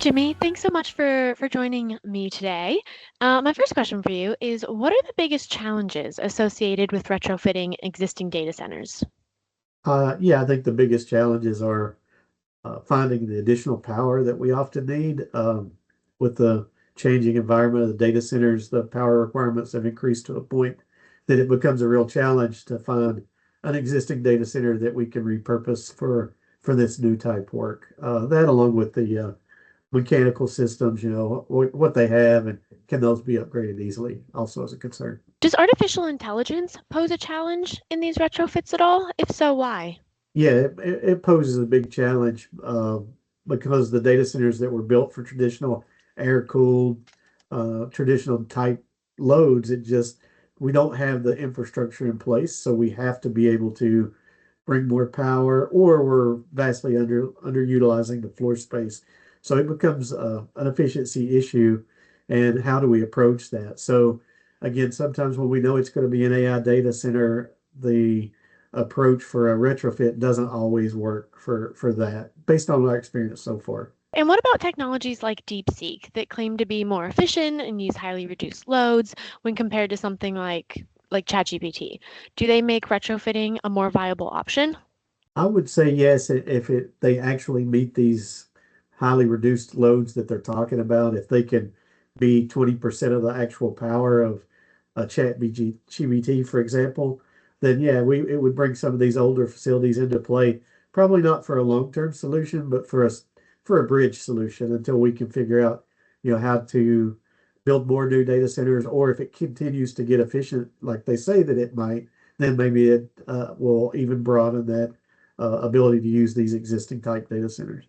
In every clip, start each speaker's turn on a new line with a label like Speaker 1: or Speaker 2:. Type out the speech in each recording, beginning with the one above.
Speaker 1: Jimmy, thanks so much for joining me today. My first question for you is, what are the biggest challenges associated with retrofitting existing data centers?
Speaker 2: Yeah, I think the biggest challenges are finding the additional power that we often need. With the changing environment of the data centers, the power requirements have increased to a point that it becomes a real challenge to find an existing data center that we can repurpose for this new type work. That along with the mechanical systems, what they have and can those be upgraded easily also is a concern.
Speaker 1: Does artificial intelligence pose a challenge in these retrofits at all? If so, why?
Speaker 2: Yeah, it poses a big challenge because the data centers that were built for traditional air-cooled, traditional type loads, we don't have the infrastructure in place, so we have to be able to bring more power, or we're vastly underutilizing the floor space. So it becomes an efficiency issue, and how do we approach that? So again, sometimes when we know it's going to be an AI data center, the approach for a retrofit doesn't always work for that, based on our experience so far.
Speaker 1: And what about technologies like DeepSeek that claim to be more efficient and use highly reduced loads when compared to something like ChatGPT? Do they make retrofitting a more viable option?
Speaker 2: I would say yes, if they actually meet these highly reduced loads that they're talking about. If they can be 20% of the actual power of a ChatGPT, for example, then yeah, it would bring some of these older facilities into play. Probably not for a long-term solution, but for a bridge solution until we can figure out, how to build more new data centers, or if it continues to get efficient, like they say that it might, then maybe it will even broaden that ability to use these existing type data centers.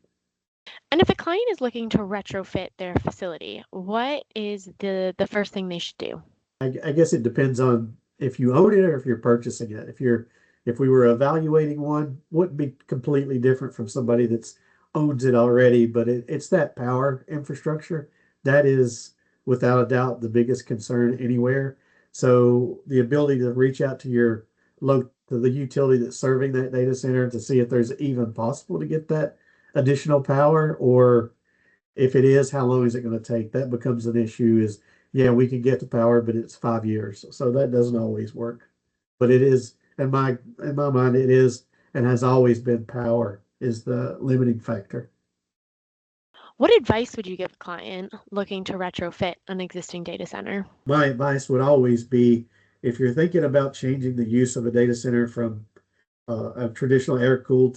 Speaker 1: And if a client is looking to retrofit their facility, what is the first thing they should do?
Speaker 2: I guess it depends on if you own it or if you're purchasing it. If we were evaluating one, wouldn't be completely different from somebody that's owns it already, but it's that power infrastructure that is without a doubt the biggest concern anywhere. So the ability to reach out to to the utility that's serving that data center to see if there's even possible to get that additional power, or if it is, how long is it going to take? That becomes an issue. Is Yeah, we can get the power, but it's 5 years, so that doesn't always work. But it is, in my mind, it is and has always been power is the limiting factor.
Speaker 1: What advice would you give a client looking to retrofit an existing data center?
Speaker 2: My advice would always be, if you're thinking about changing the use of a data center from a traditional air cooled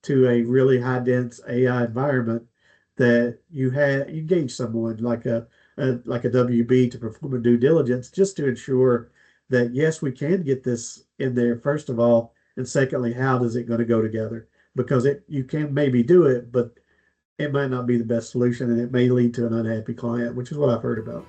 Speaker 2: to a really high dense AI environment, that you engage someone like a WB to perform a due diligence, just to ensure that yes, we can get this in there first of all, and secondly, how does it going to go together? Because you can maybe do it, but it might not be the best solution, and it may lead to an unhappy client, which is what I've heard about.